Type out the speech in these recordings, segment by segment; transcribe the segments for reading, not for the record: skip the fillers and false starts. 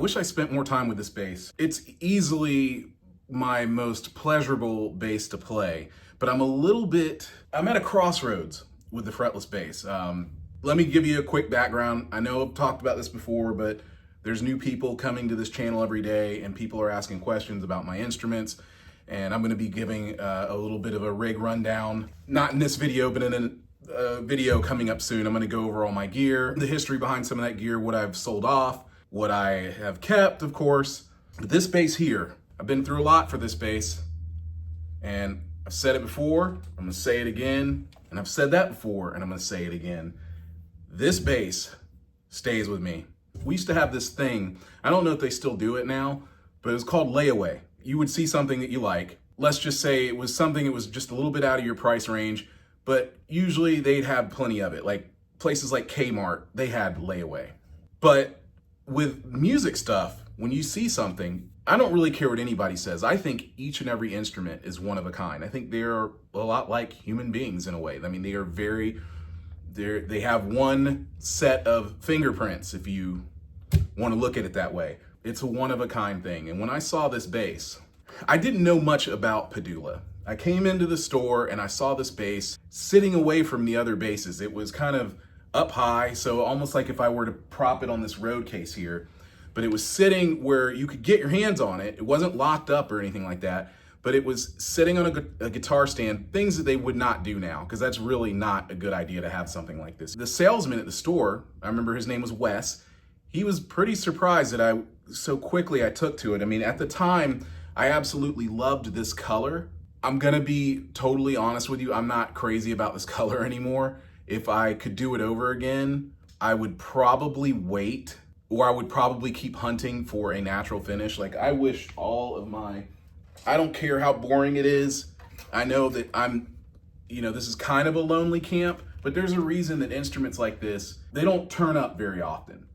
wish I spent more time with this bass. It's easily my most pleasurable bass to play, but I'm at a crossroads with the fretless bass. Let me give you a quick background. I know I've talked about this before, but there's new people coming to this channel every day, and people are asking questions about my instruments, and I'm gonna be giving a little bit of a rig rundown, not in this video, but in a video coming up soon. I'm gonna go over all my gear, the history behind some of that gear, what I've sold off, what I have kept, of course. But this bass here, I've been through a lot for this bass, and I've said it before, I'm gonna say it again, and I've said that before, and I'm gonna say it again. This bass stays with me. We used to have this thing, I don't know if they still do it now, but it was called layaway. You would see something that you like. Let's just say it was something that was just a little bit out of your price range, but usually they'd have plenty of it. Like places like Kmart, they had layaway. But with music stuff, when you see something, I don't really care what anybody says. I think each and every instrument is one of a kind. I think they're a lot like human beings in a way. I mean, they have one set of fingerprints, if you want to look at it that way. It's a one of a kind thing. And when I saw this bass, I didn't know much about Padulla. I came into the store and I saw this bass sitting away from the other basses. It was kind of up high, so almost like if I were to prop it on this road case here, but it was sitting where you could get your hands on it. It wasn't locked up or anything like that, but it was sitting on a guitar stand, things that they would not do now, because that's really not a good idea to have something like this. The salesman at the store, I remember his name was Wes, he was pretty surprised that I took to it. I mean, at the time, I absolutely loved this color. I'm gonna be totally honest with you, I'm not crazy about this color anymore. If I could do it over again, I would probably wait, or I would probably keep hunting for a natural finish. Like, I wish I don't care how boring it is. I know that this is kind of a lonely camp, but there's a reason that instruments like this, they don't turn up very often.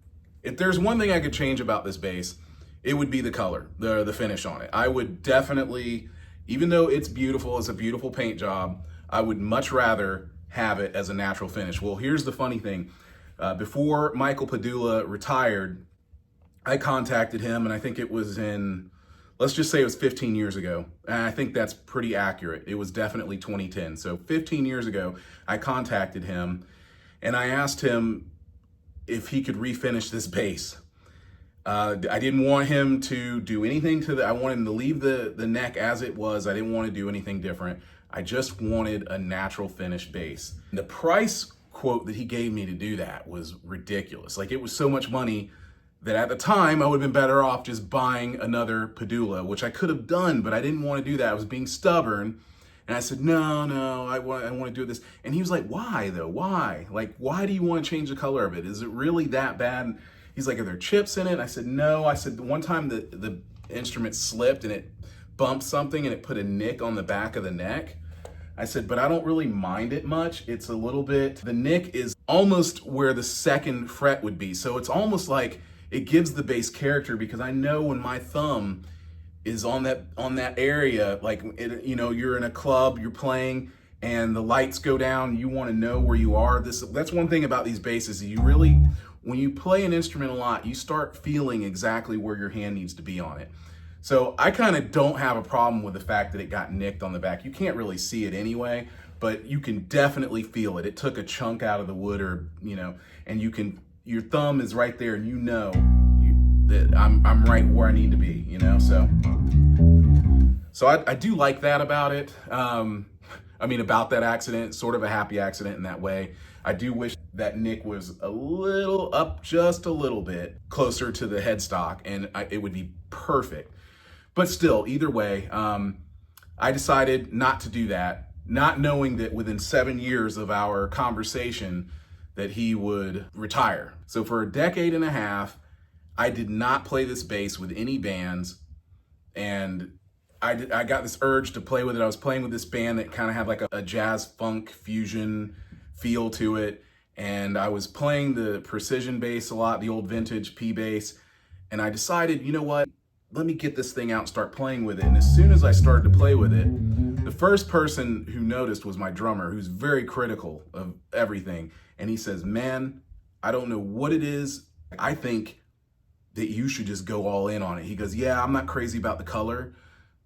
If there's one thing I could change about this bass, it would be the color, the finish on it. I would definitely, even though it's beautiful, it's a beautiful paint job, I would much rather have it as a natural finish. Well, here's the funny thing. Before Michael Padulla retired, I contacted him, and I think it was let's just say it was 15 years ago. And I think that's pretty accurate. It was definitely 2010. So 15 years ago, I contacted him and I asked him if he could refinish this bass. I didn't want him to do anything I wanted him to leave the neck as it was. I didn't want to do anything different. I just wanted a natural finish bass. The price quote that he gave me to do that was ridiculous. Like, it was so much money that at the time I would have been better off just buying another Padulla, which I could have done, but I didn't want to do that. I was being stubborn. And I said, no, I want to do this. And he was like, why though? Why? Like, why do you want to change the color of it? Is it really that bad? He's like, are there chips in it? I said, no. I said, one time the instrument slipped and it bumped something and it put a nick on the back of the neck. I said, but I don't really mind it much. It's a little bit, the nick is almost where the second fret would be. So it's almost like it gives the bass character, because I know when my thumb is on that area, like, you're in a club, you're playing and the lights go down, you want to know where you are. That's one thing about these basses. When you play an instrument a lot, you start feeling exactly where your hand needs to be on it. So I kind of don't have a problem with the fact that it got nicked on the back. You can't really see it anyway, but you can definitely feel it. It took a chunk out of the wood, and your thumb is right there, and that I'm right where I need to be, So I do like that about it. About that accident, sort of a happy accident in that way. I do wish that nick was just a little bit closer to the headstock, and it would be perfect. But still, either way, I decided not to do that, not knowing that within 7 years of our conversation that he would retire. So for a decade and a half, I did not play this bass with any bands, and I got this urge to play with it. I was playing with this band that kind of had like a jazz funk fusion feel to it, and I was playing the precision bass a lot, the old vintage P bass, and I decided, you know what? Let me get this thing out and start playing with it. And as soon as I started to play with it, the first person who noticed was my drummer, who's very critical of everything. And he says, man, I don't know what it is. I think that you should just go all in on it. He goes, yeah, I'm not crazy about the color,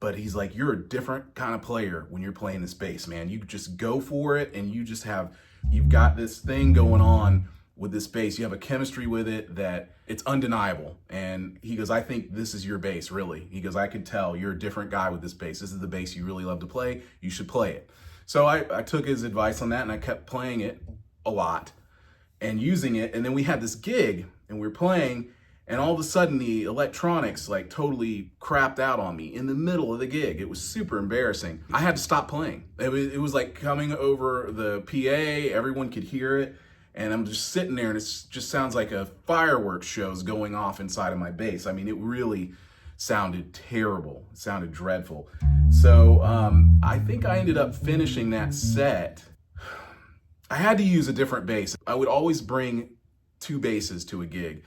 but he's like, you're a different kind of player when you're playing this bass, man. You just go for it, and you've got this thing going on with this bass. You have a chemistry with it that it's undeniable. And he goes, I think this is your bass, really. He goes, I can tell you're a different guy with this bass. This is the bass you really love to play. You should play it. So I took his advice on that, and I kept playing it a lot and using it. And then we had this gig, and we were playing, and all of a sudden the electronics like totally crapped out on me in the middle of the gig. It was super embarrassing. I had to stop playing. It was like coming over the PA, everyone could hear it. And I'm just sitting there, and it just sounds like a fireworks show's going off inside of my bass. I mean, it really sounded terrible. It sounded dreadful. So I think I ended up finishing that set. I had to use a different bass. I would always bring 2 basses to a gig.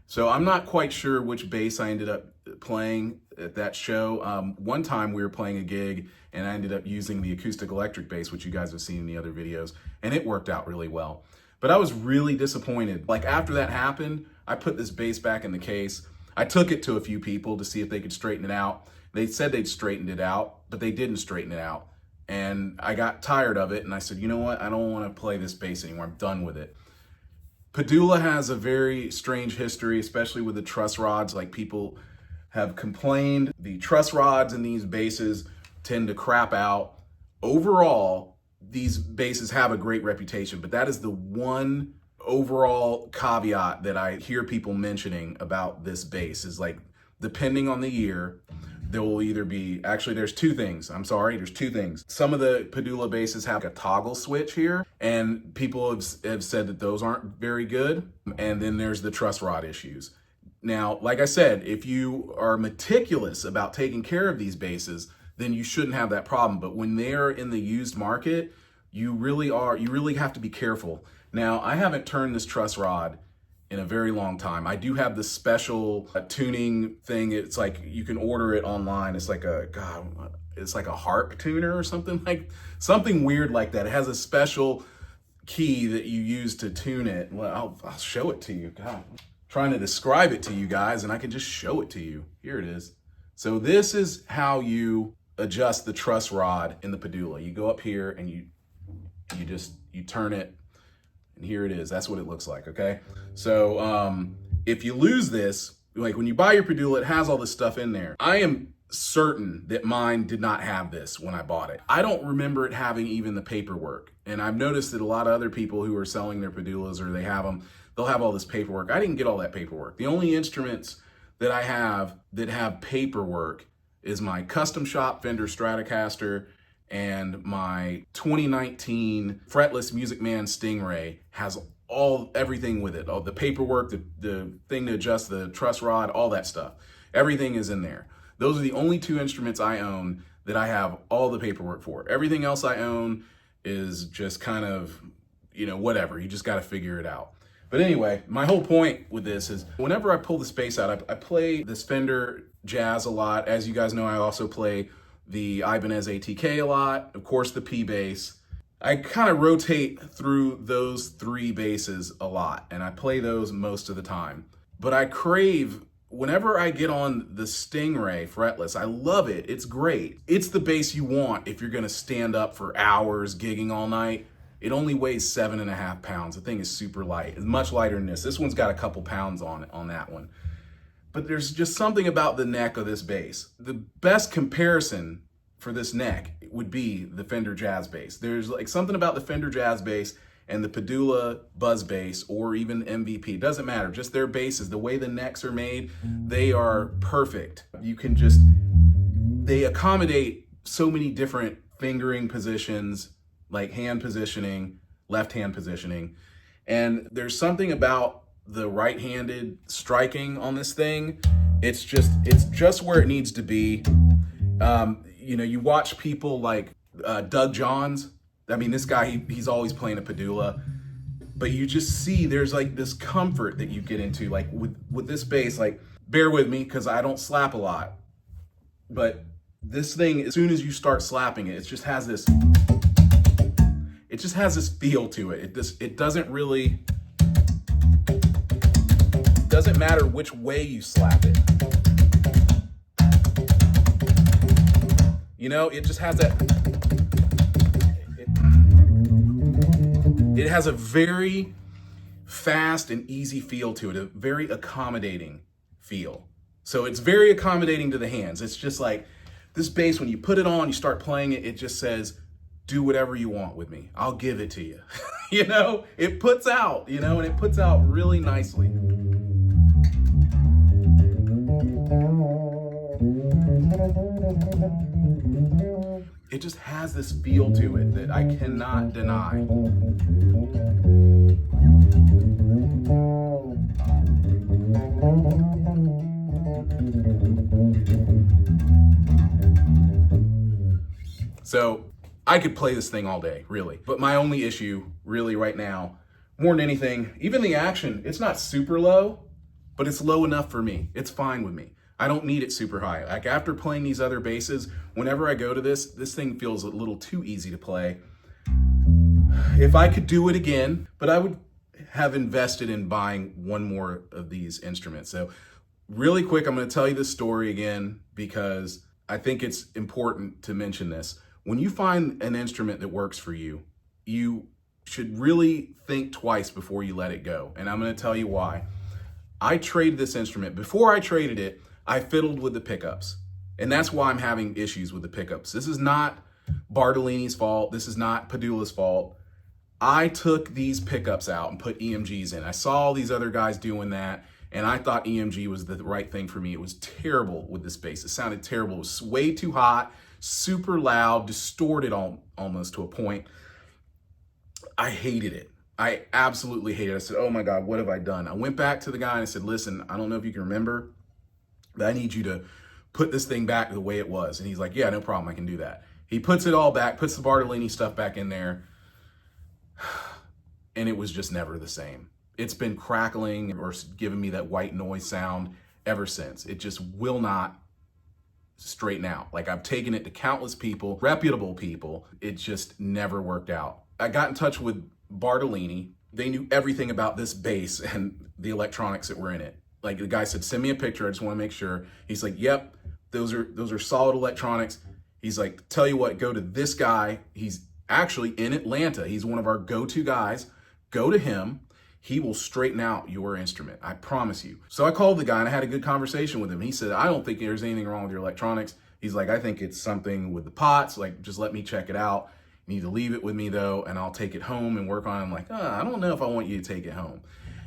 So I'm not quite sure which bass I ended up playing at that show. One time we were playing a gig, and I ended up using the acoustic electric bass, which you guys have seen in the other videos, and it worked out really well. But I was really disappointed. Like, after that happened, I put this bass back in the case. I took it to a few people to see if they could straighten it out. They said they'd straightened it out, but they didn't straighten it out. And I got tired of it, and I said, you know what? I don't want to play this bass anymore. I'm done with it. Padulla has a very strange history, especially with the truss rods. Like, people have complained the truss rods in these basses tend to crap out. Overall, these basses have a great reputation, but that is the one overall caveat that I hear people mentioning about this bass is, like, depending on the year, there will either be, actually there's 2 things. I'm sorry, there's 2 things. Some of the Padulla basses have a toggle switch here, and people have said that those aren't very good. And then there's the truss rod issues. Now, like I said, if you are meticulous about taking care of these basses, then you shouldn't have that problem. But when they're in the used market, you really have to be careful. Now, I haven't turned this truss rod in a very long time. I do have this special tuning thing. It's like, you can order it online. It's like it's like a harp tuner or something weird like that. It has a special key that you use to tune it. Well, I'll show it to you. God, I'm trying to describe it to you guys, and I can just show it to you. Here it is. So this is how you adjust the truss rod in the Padulla. You go up here and you turn it, and here it is. That's what it looks like, okay? So if you lose this, like when you buy your Padulla, it has all this stuff in there. I am certain that mine did not have this when I bought it. I don't remember it having even the paperwork. And I've noticed that a lot of other people who are selling their Padullas, or they have them, they'll have all this paperwork. I didn't get all that paperwork. The only instruments that I have that have paperwork is my custom shop Fender Stratocaster, and my 2019 Fretless Music Man Stingray has everything with it. All the paperwork, the thing to adjust the truss rod, all that stuff. Everything is in there. Those are the only 2 instruments I own that I have all the paperwork for. Everything else I own is just kind of, whatever. You just got to figure it out. But anyway, my whole point with this is whenever I pull this bass out, I play this Fender Jazz a lot. As you guys know, I also play the Ibanez ATK a lot, of course the P bass. I kind of rotate through those 3 basses a lot, and I play those most of the time. But I crave, whenever I get on the Stingray Fretless, I love it, it's great. It's the bass you want if you're gonna stand up for hours gigging all night. It only weighs 7.5 pounds. The thing is super light. It's much lighter than this. This one's got a couple pounds on it, on that one. But there's just something about the neck of this bass. The best comparison for this neck would be the Fender Jazz bass. There's like something about the Fender Jazz bass and the Padulla Buzz bass, or even MVP. It doesn't matter, just their basses, the way the necks are made, they are perfect. They accommodate so many different fingering positions, like hand positioning, left hand positioning. And there's something about the right-handed striking on this thing. It's just where it needs to be. You watch people like Doug Johns. I mean, this guy, he's always playing a Padulla, but you just see there's like this comfort that you get into, like with this bass. Like, bear with me because I don't slap a lot, but this thing, as soon as you start slapping it, it just has this feel to it. It doesn't really doesn't matter which way you slap it. You know, it just has that, it has a very fast and easy feel to it, a very accommodating feel. So it's very accommodating to the hands. It's just like this bass, when you put it on, you start playing it, it just says, do whatever you want with me. I'll give it to you. You know, it puts out, you know, and it puts out really nicely. It just has this feel to it that I cannot deny. So I could play this thing all day, really. But my only issue, really, right now, more than anything, even the action, it's not super low, but it's low enough for me. It's fine with me. I don't need it super high. Like after playing these other basses, whenever I go to this thing feels a little too easy to play. If I could do it again, but I would have invested in buying one more of these instruments. So really quick, I'm gonna tell you this story again because I think it's important to mention this. When you find an instrument that works for you, you should really think twice before you let it go. And I'm gonna tell you why. I traded this instrument. Before I traded it, I fiddled with the pickups. And that's why I'm having issues with the pickups. This is not Bartolini's fault. This is not Padulla's fault. I took these pickups out and put EMGs in. I saw all these other guys doing that, and I thought EMG was the right thing for me. It was terrible with this bass. It sounded terrible. It was way too hot, super loud, distorted almost to a point. I hated it. I absolutely hated it. I said, oh my God, what have I done? I went back to the guy and I said, listen, I don't know if you can remember, but I need you to put this thing back the way it was. And he's like, yeah, no problem, I can do that. He puts it all back, puts the Bartolini stuff back in there, and it was just never the same. It's been crackling or giving me that white noise sound ever since. It just will not straighten out. Like I've taken it to countless people, reputable people. It just never worked out. I got in touch with Bartolini. They knew everything about this bass and the electronics that were in it. Like the guy said, send me a picture. I just want to make sure. He's like, yep, those are solid electronics. He's like, tell you what, go to this guy. He's actually in Atlanta. He's one of our go-to guys. Go to him. He will straighten out your instrument. I promise you. So I called the guy and I had a good conversation with him. He said, I don't think there's anything wrong with your electronics. He's like, I think it's something with the pots. Like, just let me check it out. You need to leave it with me though, and I'll take it home and work on it. I'm like, I don't know if I want you to take it home.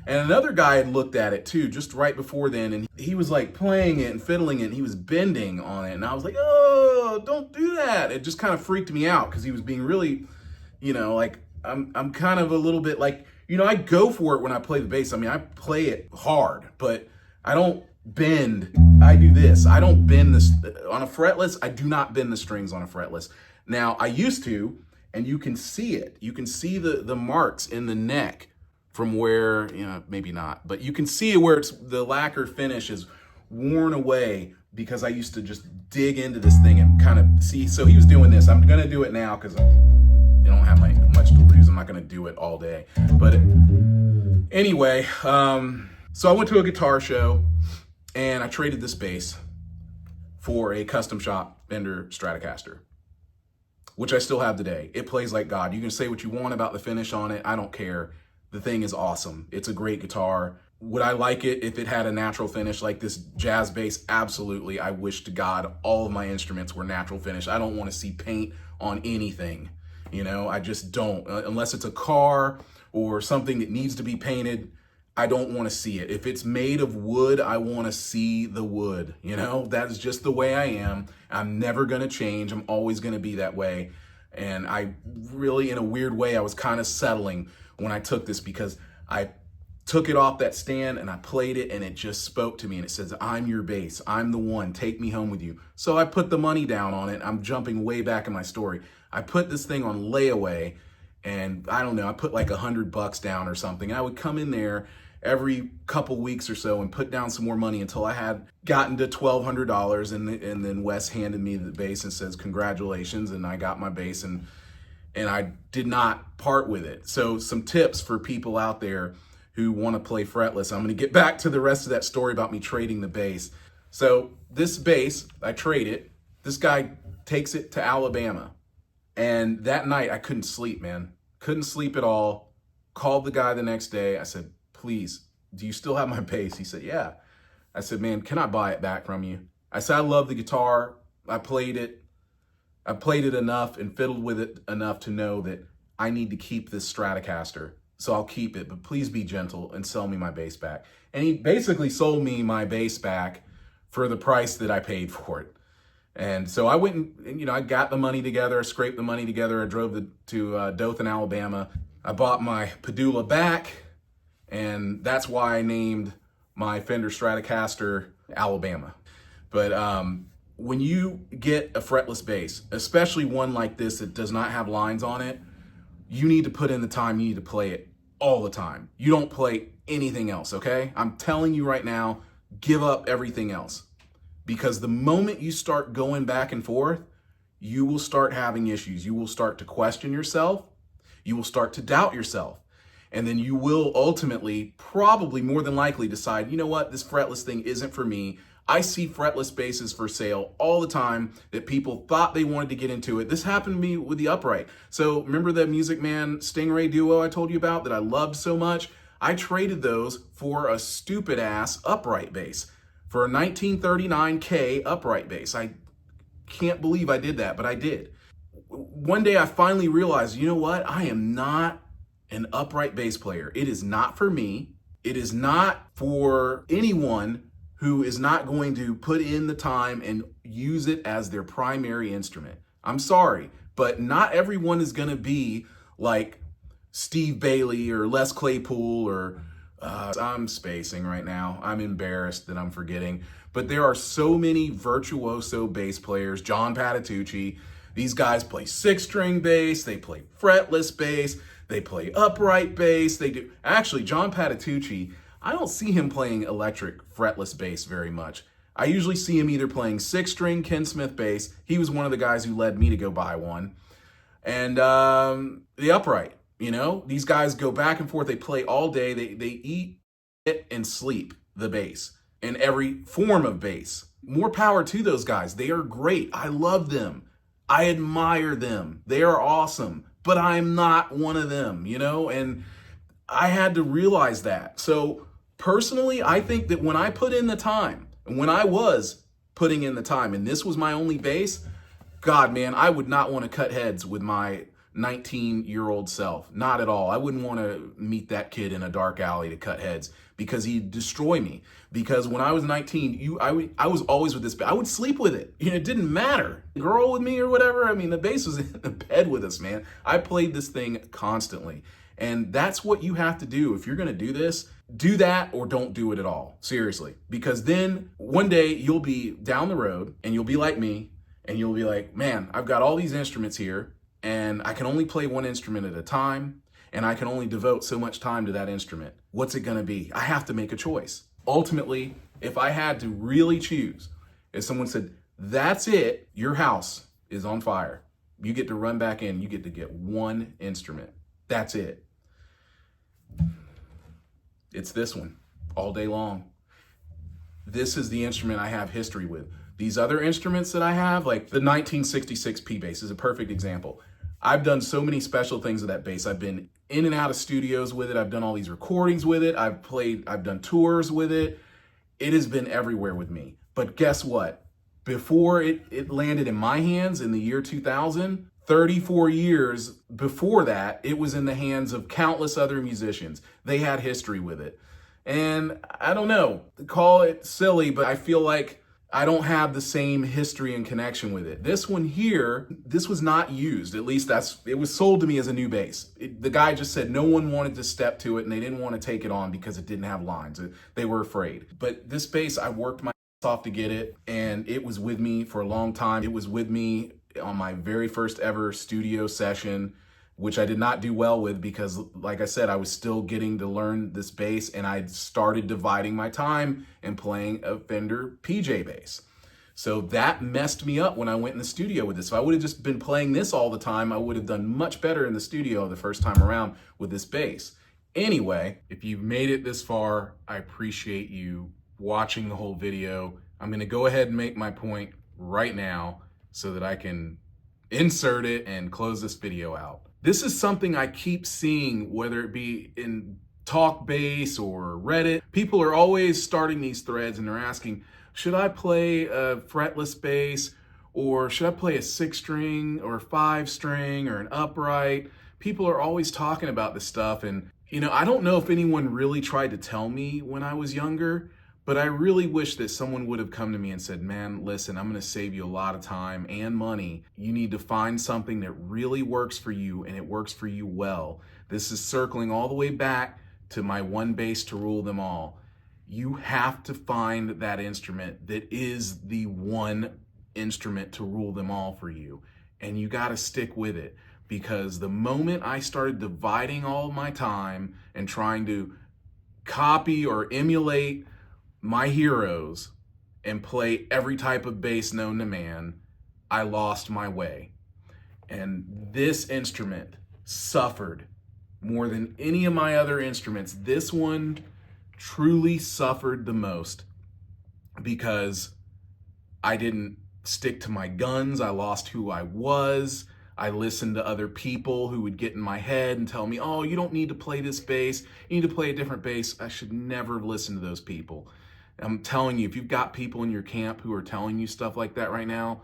And another guy had looked at it too, just right before then, and he was like playing it and fiddling it, and he was bending on it. And I was like, oh, don't do that. It just kind of freaked me out because he was being really, you know, like, I'm kind of a little bit like, you know, I go for it when I play the bass. I mean, I play it hard, but I don't bend. I do this. I don't bend this on a fretless. I do not bend the strings on a fretless. Now, I used to, and you can see it. You can see the marks in the neck from where, you know, maybe not, but you can see where it's the lacquer finish is worn away because I used to just dig into this thing and kind of see. So he was doing this. I'm going to do it now because I don't have much to lose. I'm not going to do it all day. But anyway, so I went to a guitar show and I traded this bass for a custom shop Fender Stratocaster, which I still have today. It plays like God. You can say what you want about the finish on it. I don't care. The thing is awesome. It's a great guitar. Would I like it if it had a natural finish like this jazz bass? Absolutely. I wish to God all of my instruments were natural finish. I don't want to see paint on anything. You know, I just don't. Unless it's a car or something that needs to be painted, I don't want to see it. If it's made of wood, I want to see the wood. You know, that is just the way I am. I'm never going to change. I'm always going to be that way. And I really, in a weird way, I was kind of settling when I took this because I took it off that stand and I played it and it just spoke to me and it says, I'm your bass. I'm the one. Take me home with you. So I put the money down on it. I'm jumping way back in my story. I put this thing on layaway and I don't know, I put like $100 down or something. I would come in there every couple weeks or so and put down some more money until I had gotten to $1,200 and then Wes handed me the bass and says, congratulations. And I got my bass and I did not part with it. So some tips for people out there, who want to play fretless. I'm going to get back to the rest of that story about me trading the bass. So this bass, I trade it. This guy takes it to Alabama. And that night I couldn't sleep, man. Couldn't sleep at all. Called the guy the next day. I said, please, do you still have my bass? He said, yeah. I said, man, can I buy it back from you? I said, I love the guitar. I played it enough and fiddled with it enough to know that I need to keep this Stratocaster. So I'll keep it, but please be gentle and sell me my bass back. And he basically sold me my bass back for the price that I paid for it. And so I went and, I got the money together, I scraped the money together. I drove to Dothan, Alabama. I bought my Padulla back, and that's why I named my Fender Stratocaster Alabama. But when you get a fretless bass, especially one like this that does not have lines on it, you need to put in the time, you need to play it all the time. You don't play anything else, okay? I'm telling you right now, give up everything else. Because the moment you start going back and forth, you will start having issues. You will start to question yourself. You will start to doubt yourself. And then you will ultimately, probably more than likely decide, you know what, this fretless thing isn't for me. I see fretless basses for sale all the time that people thought they wanted to get into it. This happened to me with the upright. So remember the Music Man Stingray duo I told you about that I loved so much? I traded those for a stupid ass upright bass, for a 1939K upright bass. I can't believe I did that, but I did. One day I finally realized, you know what? I am not an upright bass player. It is not for me. It is not for anyone who is not going to put in the time and use it as their primary instrument. I'm sorry, but not everyone is gonna be like Steve Bailey or Les Claypool or I'm spacing right now. I'm embarrassed that I'm forgetting, but there are so many virtuoso bass players. John Patitucci, these guys play 6-string bass, they play fretless bass, they play upright bass, they do. Actually, John Patitucci, I don't see him playing electric fretless bass very much. I usually see him either playing 6-string Ken Smith bass. He was one of the guys who led me to go buy one. And the upright, these guys go back and forth. They play all day. They eat it and sleep the bass in every form of bass. More power to those guys. They are great. I love them. I admire them. They are awesome. But I'm not one of them, and I had to realize that. So personally, I think that when I put in the time, and when I was putting in the time, and this was my only bass, God, man, I would not want to cut heads with my 19-year-old self. Not at all. I wouldn't want to meet that kid in a dark alley to cut heads because he'd destroy me. Because when I was 19, I was always with this bass. I would sleep with it. It didn't matter. Girl with me or whatever. I mean, the bass was in the bed with us, man. I played this thing constantly. And that's what you have to do. If you're going to do this, do that or don't do it at all. Seriously. Because then one day you'll be down the road and you'll be like me and you'll be like, man, I've got all these instruments here and I can only play one instrument at a time and I can only devote so much time to that instrument. What's it going to be? I have to make a choice. Ultimately, if I had to really choose, if someone said, that's it, your house is on fire. You get to run back in, you get to get one instrument. That's it. It's this one all day long. This is the instrument I have history with. These other instruments that I have, like the 1966 P bass is a perfect example. I've done so many special things with that bass. I've been in and out of studios with it. I've done all these recordings with it. I've done tours with it. It has been everywhere with me. But guess what? Before it landed in my hands in the year 2000, 34 years before that, it was in the hands of countless other musicians. They had history with it. And I don't know, call it silly, but I feel like I don't have the same history and connection with it. This one here, this was not used. At least it was sold to me as a new bass. The guy just said no one wanted to step to it and they didn't want to take it on because it didn't have lines. They were afraid. But this bass, I worked my ass off to get it and it was with me for a long time. It was with me on my very first ever studio session, which I did not do well with because, like I said, I was still getting to learn this bass and I started dividing my time and playing a Fender PJ bass. So that messed me up when I went in the studio with this. If I would have just been playing this all the time, I would have done much better in the studio the first time around with this bass. Anyway, if you've made it this far, I appreciate you watching the whole video. I'm gonna go ahead and make my point right now so that I can insert it and close this video out. This is something I keep seeing, whether it be in Talkbase or Reddit. People are always starting these threads and they're asking, should I play a fretless bass, or should I play a 6-string or 5-string or an upright? People are always talking about this stuff, and I don't know if anyone really tried to tell me when I was younger, but I really wish that someone would have come to me and said, man, listen, I'm gonna save you a lot of time and money. You need to find something that really works for you, and it works for you well. This is circling all the way back to my one bass to rule them all. You have to find that instrument that is the one instrument to rule them all for you. And you gotta stick with it, because the moment I started dividing all my time and trying to copy or emulate my heroes and play every type of bass known to man, I lost my way. And this instrument suffered more than any of my other instruments. This one truly suffered the most because I didn't stick to my guns. I lost who I was. I listened to other people who would get in my head and tell me, oh, you don't need to play this bass. You need to play a different bass. I should never listen to those people. I'm telling you, if you've got people in your camp who are telling you stuff like that right now,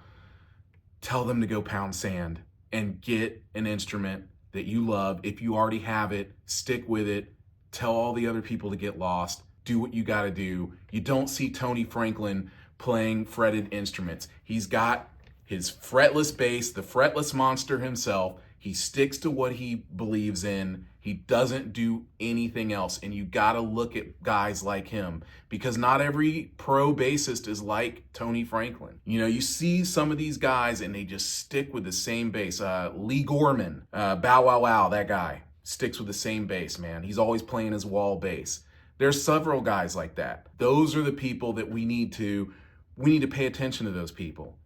tell them to go pound sand and get an instrument that you love. If you already have it, stick with it. Tell all the other people to get lost. Do what you got to do. You don't see Tony Franklin playing fretted instruments. He's got his fretless bass, the fretless monster himself. He sticks to what he believes in. He doesn't do anything else. And you got to look at guys like him, because not every pro bassist is like Tony Franklin. You see some of these guys and they just stick with the same bass. Lee Gorman, Bow Wow Wow, that guy sticks with the same bass, man. He's always playing his wall bass. There's several guys like that. Those are the people that we need to pay attention to, those people.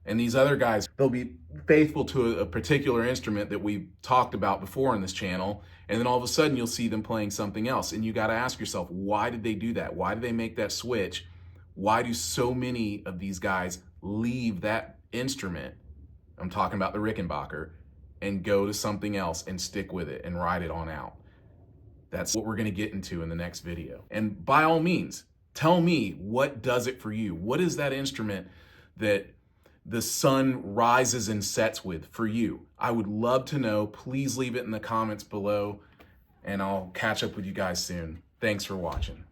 And these other guys, they'll be faithful to a particular instrument that we've talked about before on this channel, and then all of a sudden you'll see them playing something else. And you got to ask yourself, why did they do that? Why did they make that switch? Why do so many of these guys leave that instrument, I'm talking about the Rickenbacker, and go to something else and stick with it and ride it on out? That's what we're going to get into in the next video. And by all means, tell me, what does it for you? What is that instrument that the sun rises and sets with for you? I would love to know. Please leave it in the comments below, and I'll catch up with you guys soon. Thanks for watching.